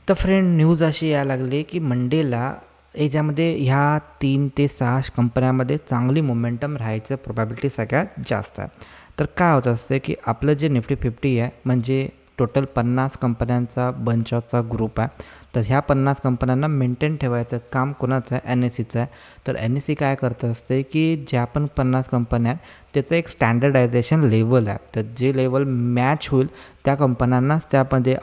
तर friend news अशी यायला लागली की मंडेला याच्यामध्ये ह्या 3 ते 6 कंपन्यांमध्ये चांगली मोमेंटम राहायचं प्रोबॅबिलिटी सगळ्यात जास्त आहे. तर काय होत असते की आपलं जे निफ्टी 50 आहे म्हणजे टोटल 50 कंपन्यांचा बंचचा ग्रुप आहे. तर ह्या 50 कंपन्यांना मेंटेन ठेवायचं काम कोणाचं आहे? NSEचं आहे. तर NSE काय करत असते की ज्या पण 50 कंपन्या आहेत त्याचं एक स्टँडर्डायझेशन लेवल आहे. तर जे लेवल मॅच होईल त्या कंपन्यांनाच त्यामध्ये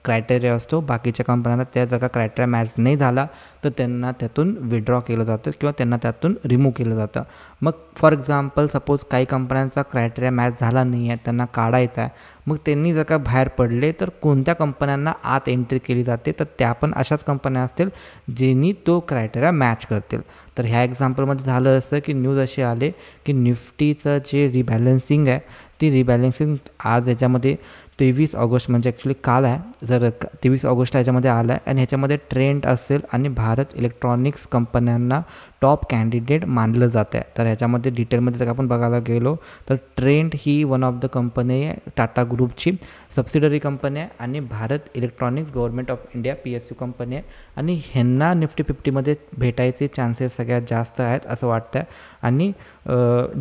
क्रायटेरिया असतो. बाकीच्या कंपन्यांना त्या जर का क्रायटेरिया मॅच नाही झाला तर त्यांना त्यातून विड्रॉ केलं जातं किंवा त्यांना त्यातून रिमूव्ह केलं जातं. मग फॉर एक्झाम्पल सपोज काही कंपन्यांचा क्रायटेरिया मॅच झाला नाही आहे, त्यांना काढायचा आहे. मग त्यांनी जर का बाहेर पडले तर कोणत्या कंपन्यांना आत एंट्री केली जाते? तर त्या पण अशाच कंपन्या असतील ज्यांनी तो क्रायटेरिया मॅच करतील. तर ह्या एक्झाम्पलमध्ये झालं असं की न्यूज अशी आले की निफ्टीचं जे रिबॅलन्सिंग आहे ती रिबॅलन्सिंग आज याच्यामध्ये 23 ऑगस्ट म्हणजे ॲक्च्युली काल आहे. जर 23 ऑगस्टला ह्याच्यामध्ये आला आहे आणि ह्याच्यामध्ये ट्रेंड असेल आणि भारत इलेक्ट्रॉनिक्स कंपन्यांना टॉप कॅन्डिडेट मानलं जातं आहे. तर ह्याच्यामध्ये डिटेलमध्ये जर आपण बघायला गेलो तर trend he one of the company आहे, टाटा ग्रुपची सबसिडरी कंपनी आहे आणि Bharat electronics government of India PSU company आहे आणि ह्यांना निफ्टी 50मध्ये भेटायचे चान्सेस सगळ्यात जास्त आहेत असं वाटतं आहे. आणि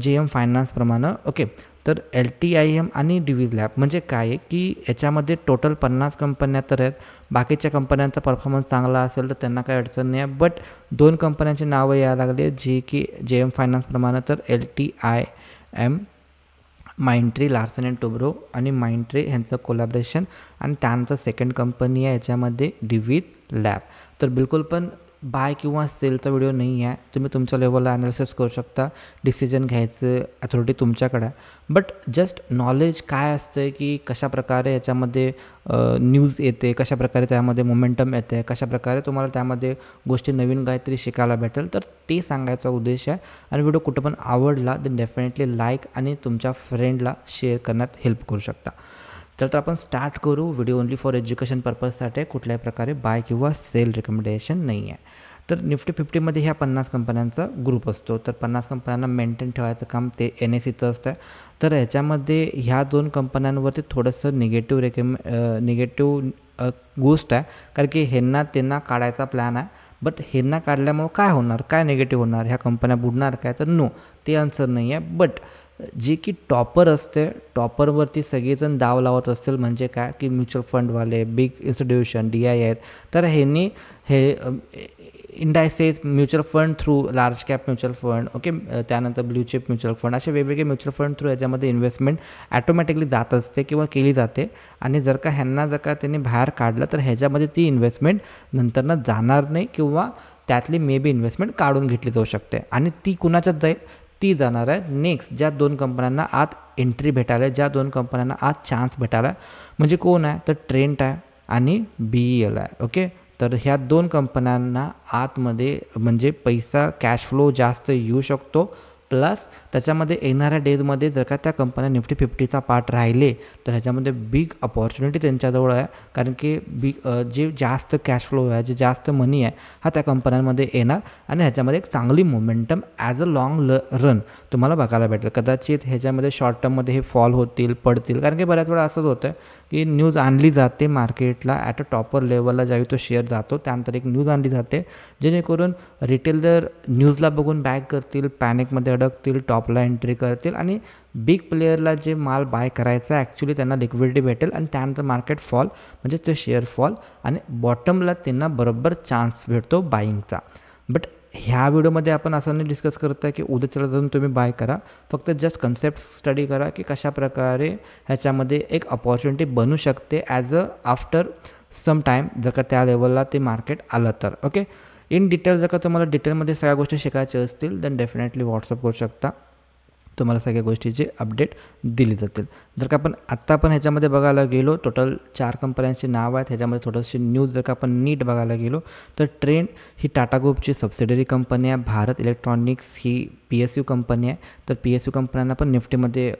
JM फायनान्सप्रमाणे ओके. तर LTIM आणि डिव्हिज लॅब म्हणजे काय आहे की याच्यामध्ये टोटल 50 कंपन्या तर आहेत. बाकीच्या कंपन्यांचा परफॉर्मन्स चांगला असेल तर त्यांना काही अडचण नाही आहे. बट 2 कंपन्यांची नावं यायला लागली जी की JM फायनान्सप्रमाणे तर LTIM Mindtree, Larsen and Toubro आणि माइंडट्री ह्यांचं कोलॅबरेशन आणि त्यानंतर सेकंड कंपनी आहे याच्यामध्ये डिव्हिज लॅब. तर बिलकुल पण बाय किंवा सेलचा व्हिडिओ नाही आहे. तुम्ही तुमच्या लेवलला ॲनालिसिस करू शकता. डिसिजन घ्यायचं अथॉरिटी तुमच्याकडे आहे. बट जस्ट नॉलेज काय असतं की कशाप्रकारे याच्यामध्ये न्यूज येते, कशाप्रकारे त्यामध्ये मोमेंटम येते, कशाप्रकारे तुम्हाला त्यामध्ये गोष्टी नवीन काहीतरी शिकायला भेटेल, तर ते सांगायचा उद्देश आहे. आणि व्हिडिओ कुठं पण आवडला तर डेफिनेटली लाईक आणि तुमच्या फ्रेंडला शेअर करण्यात हेल्प करू शकता. तर आपण स्टार्ट करू. व्हिडिओ ओनली फॉर एज्युकेशन पर्पजसाठी आहे, कुठल्याही प्रकारे बाय किंवा सेल रिकमेंडेशन नाही आहे. तर निफ्टी 50मध्ये ह्या 50 कंपन्यांचा ग्रुप असतो. तर 50 कंपन्यांना मेंटेन ठेवायचं काम ते NSEचं असतं. तर ह्याच्यामध्ये ह्या 2 कंपन्यांवरती थोडंसं निगेटिव्ह गोष्ट आहे, कारण की त्यांना काढायचा प्लॅन आहे. बट ह्यांना काढल्यामुळं काय होणार, काय निगेटिव्ह होणार, ह्या कंपन्या बुडणार काय? तर नो, ते आन्सर नाही आहे. बट जे की टॉपर असते, टॉपरवरती सगळेजण दाव लावत असतील म्हणजे काय की म्युच्युअल फंडवाले, बिग इन्स्टिट्यूशन, DI आहेत. तर ह्यांनी हे indices mutual fund through, large cap mutual fund okay, त्यानंतर ब्ल्यू चिप म्युच्युअल फंड, असे वेगवेगळे म्युच्युअल फंड थ्रू याच्यामध्ये इन्व्हेस्टमेंट ॲटोमॅटिकली जात असते किंवा केली जाते. आणि जर का त्यांनी बाहेर काढलं तर ह्याच्यामध्ये ती इन्व्हेस्टमेंट नंतरनं जाणार नाही किंवा त्यातली मे बी इन्व्हेस्टमेंट काढून घेतली जाऊ शकते. आणि ती कुणाच्यात जाईल? ती जाणार आहे नेक्स्ट ज्या 2 कंपन्यांना आत एंट्री भेटायला, ज्या 2 कंपन्यांना आत चान्स भेटायला. म्हणजे कोण आहे? तर ट्रेंट आहे आणि BEL आहे. ओके. तर ह्या 2 कंपन्यांना आतमध्ये म्हणजे पैसा कॅश फ्लो जास्त येऊ शकतो. प्लस त्याच्यामध्ये येणाऱ्या डेजमध्ये जर का त्या कंपन्या निफ्टी 50चा पार्ट राहिले तर ह्याच्यामध्ये बिग अपॉर्च्युनिटी त्यांच्याजवळ आहे. कारण की जे जास्त कॅश फ्लो आहे, जे जास्त मनी आहे हा त्या कंपन्यांमध्ये येणार आणि ह्याच्यामध्ये एक चांगली momentum as a long run तुम्हाला बघायला भेटेल. कदाचित ह्याच्यामध्ये शॉर्ट टर्ममध्ये हे फॉल होतील, पडतील, कारण की बऱ्याच वेळा असंच होतं की न्यूज आणली जाते मार्केटला ॲट अ टॉपर लेवलला, ज्यावेळी तो शेअर जातो त्यानंतर एक न्यूज आणली जाते जेणेकरून रिटेलर न्यूजला बघून बॅक करतील, पॅनिकमध्ये अडकतील, टॉपला एंट्री करतील आणि बिग प्लेयरला जे माल बाय करायचा ॲक्च्युली त्यांना लिक्विडिटी भेटेल आणि त्यानंतर मार्केट फॉल म्हणजे ते शेअर फॉल आणि बॉटमला त्यांना बरोबर चान्स भेटतो बाईंगचा. बट ह्या व्हिडिओमध्ये आपण असं नाही डिस्कस करत आहे की उद्याच्याला जाऊन तुम्ही बाय करा. फक्त जस्ट कन्सेप्ट स्टडी करा की कशाप्रकारे ह्याच्यामध्ये एक अपॉर्च्युनिटी बनू शकते as a after some time जर का त्या लेवलला ते मार्केट आलं तर. ओके. इन डिटेल जर का तुम्हाला डिटेलमध्ये सगळ्या गोष्टी शिकायच्या असतील देन डेफिनेटली व्हॉट्सअप करू शकता. तुम्हाला सगळ्या गोष्टीचे अपडेट दिली जातील. जर का आपण ह्याच्यामध्ये बघायला गेलो टोटल 4 कंपन्यांची नावं आहेत. ह्याच्यामध्ये थोडंशी न्यूज जर का आपण नीट बघायला गेलो तर ट्रेंड ही टाटा ग्रुपची सबसिडरी कंपनी आहे. भारत इलेक्ट्रॉनिक्स ही PSU कंपनी आहे. तर PSU कंपन्यांना पण निफ्टीमध्ये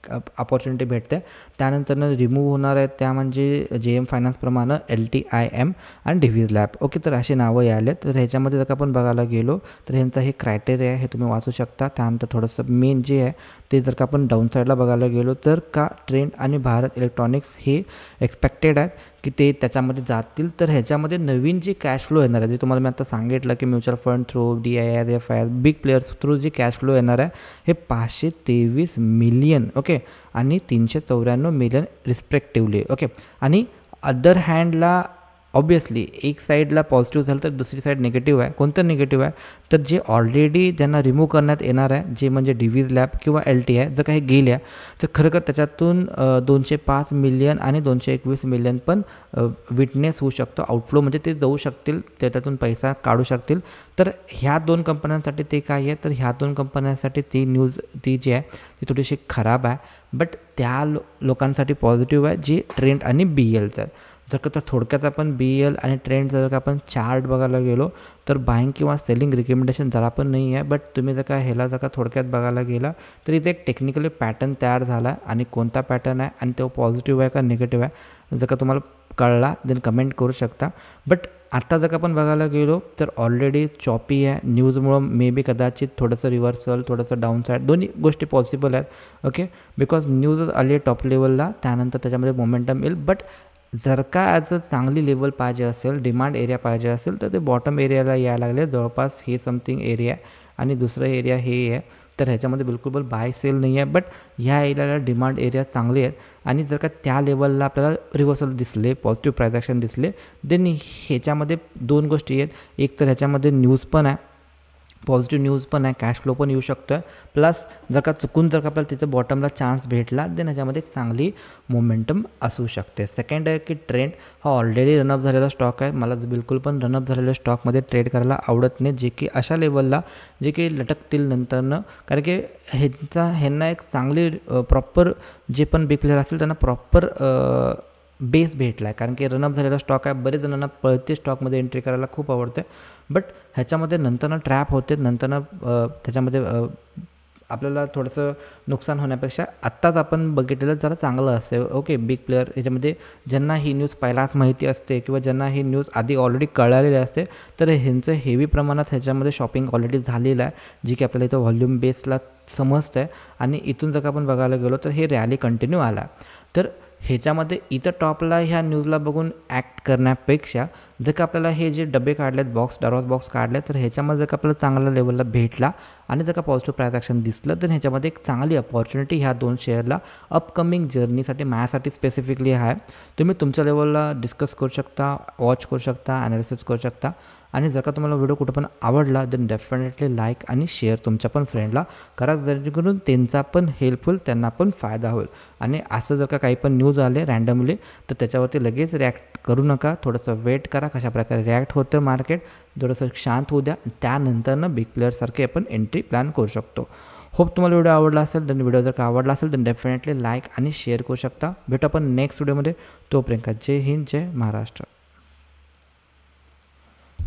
अपॉर्च्युनिटी भेटते. त्यानंतरनं रिमूव्ह होणार आहेत त्या म्हणजे JM फायनान्सप्रमाणे LTIM आणि डिव्हिज लॅब. ओके, तर अशी नावं यायले. तर ह्याच्यामध्ये जर का आपण बघायला गेलो तर ह्यांचा हे क्रायटेरिया आहे हे तुम्ही वाचू शकता. त्यानंतर थोडंसं मेन जे आहे ते जर का आपण डाऊन साईडला बघायला गेलो तर का ट्रेंड आणि भारत इलेक्ट्रॉनिक्स हे एक्सपेक्टेड आहेत की ते त्याच्यामध्ये जातील. तर ह्याच्यामध्ये नवीन जे कॅश फ्लो येणार आहे, जे तुम्हाला मी आता सांगितलं की mutual fund through, DIR, FIR, big players through जे कॅश फ्लो येणार आहे हे 523 मिलियन ओके आणि 394 मिलियन रिस्पेक्टिव्हली. ओके, आणि अदर हँडला ऑब्वियसली एक साईडला पॉझिटिव्ह झालं तर दुसरी साईड निगेटिव्ह आहे. कोणतं निगेटिव्ह आहे तर जे ऑलरेडी त्यांना रिमूव्ह करण्यात येणार आहे जे म्हणजे डिव्हिज लॅब किंवा LTI जर काही गेल्या तर खरं त्याच्यातून 205 मिलियन आणि 221 मिलियन पण विटनेस होऊ शकतो आउटफ्लो, म्हणजे ते जाऊ शकतील, त्याच्यातून पैसा काढू शकतील. तर ह्या 2 कंपन्यांसाठी ते काय आहे तर ह्या 2 कंपन्यांसाठी ती न्यूज ती जी आहे ती थोडीशी खराब आहे. बट त्या लोकांसाठी पॉझिटिव्ह आहे जे ट्रेंड आणि BLचं आहेत. जर का तर थोडक्यात आपण BL आणि ट्रेंड जर का आपण चार्ट बघायला गेलो तर बाईंग किंवा सेलिंग रिकमेंडेशन जरा पण नाही आहे. बट तुम्ही जर का ह्याला जर का थोडक्यात बघायला गेला तर इथे एक टेक्निकली पॅटर्न तयार झाला आहे आणि कोणता पॅटर्न आहे आणि तो पॉझिटिव्ह आहे का निगेटिव्ह आहे जर का तुम्हाला कळला देन कमेंट करू शकता. बट आता जर का आपण बघायला गेलो तर ऑलरेडी चॉपी आहे. न्यूजमुळं मे बी कदाचित थोडंसं रिव्हर्सल, थोडंसं डाऊन साईड दोन्ही गोष्टी पॉसिबल आहेत. ओके, बिकॉज न्यूजच आली आहे टॉप लेवलला, त्यानंतर त्याच्यामध्ये मोमेंटम येईल. बट जर का ॲज अ चांगली लेवल पाहिजे असेल, डिमांड एरिया पाहिजे असेल तर ते बॉटम एरियाला यायला लागले. जवळपास हे समथिंग एरिया आणि दुसरं एरिया हे आहे. तर ह्याच्यामध्ये बिलकुल बाय सेल नाही आहे. बट ह्या एरियाला डिमांड एरिया चांगले आहेत आणि जर का त्या लेवलला आपल्याला रिव्हर्सल दिसले, पॉझिटिव्ह प्राइस ॲक्शन दिसले, देन ह्याच्यामध्ये 2 गोष्टी आहेत. एक तर ह्याच्यामध्ये न्यूज पण आहे, पॉझिटिव्ह न्यूज पण आहे, कॅश फ्लो पण येऊ शकतो आहे. प्लस जर का चुकून जर का आपल्याला तिथं बॉटमला चान्स भेटला देन ह्याच्यामध्ये एक चांगली मोमेंटम असू शकते. सेकंड आहे की ट्रेंड हा ऑलरेडी रनअप झालेला स्टॉक आहे. मला बिलकुल पण रनअप झालेल्या स्टॉकमध्ये ट्रेड करायला आवडत नाही, जे की अशा लेवलला जे की लटकतील नंतरनं. कारण की ह्यांना एक चांगली प्रॉपर जे पण बिग प्लेयर असेल त्यांना प्रॉपर बेस भेटला आहे. कारण की रनअप झालेला स्टॉक आहे. बरेच जणांना पळते स्टॉकमध्ये एंट्री करायला खूप आवडते. बट ह्याच्यामध्ये नंतरनं ट्रॅप होते, नंतरनं त्याच्यामध्ये आपल्याला थोडंसं नुकसान होण्यापेक्षा आत्ताच आपण बघितलेलं जरा चांगलं असते. ओके, बिग प्लेयर ह्याच्यामध्ये ज्यांना ही न्यूज पहिलाच माहिती असते किंवा ज्यांना ही न्यूज आधी ऑलरेडी कळालेली असते तर ह्यांचं हेवी प्रमाणात ह्याच्यामध्ये शॉपिंग ऑलरेडी झालेलं आहे, जी की आपल्याला इथं व्हॉल्यूम बेसला समजतं आहे. आणि इथून जर का आपण बघायला गेलो तर हे रॅली कंटिन्यू आला. तर ह्याच्यामध्ये इथं टॉपला ह्या न्यूजला बघून ॲक्ट करण्यापेक्षा जर का आपल्याला हे जे डबे काढलेत, डायरॉस बॉक्स काढले, तर ह्याच्यामध्ये जर का आपल्याला चांगल्या लेवलला भेटला आणि जर का पॉझिटिव्ह प्राइस ॲक्शन दिसलं तर ह्याच्यामध्ये एक चांगली अपॉर्च्युनिटी ह्या 2 शेअरला अपकमिंग जर्नीसाठी माझ्यासाठी स्पेसिफिकली आहे. तुम्ही तुमच्या लेवलला डिस्कस करू शकता, वॉच करू शकता, ॲनालिसिस करू शकता. आणि जर का तुम्हाला व्हिडिओ कुठं पण आवडला देन डेफिनेटली लाईक आणि शेअर तुमच्या पण फ्रेंडला करा, जेणेकरून त्यांचा पण हेल्पफुल, त्यांना पण फायदा होईल. आणि असं जर का काही पण न्यूज आले रँडमली तर त्याच्यावरती लगेच रिॲक्ट करू नका, थोडंसं वेट करा कशाप्रकारे रिॲक्ट होतं मार्केट, थोडंसं शांत होऊ द्या, त्यानंतरनं बिग प्लेयरसारखे आपण एंट्री प्लॅन करू शकतो. होप तुम्हाला व्हिडिओ आवडला असेल. तर व्हिडिओ जर का आवडला असेल तर डेफिनेटली लाईक आणि शेअर करू शकता. भेटू आपण नेक्स्ट व्हिडिओमध्ये. तोपर्यंत जय हिंद, जय महाराष्ट्र.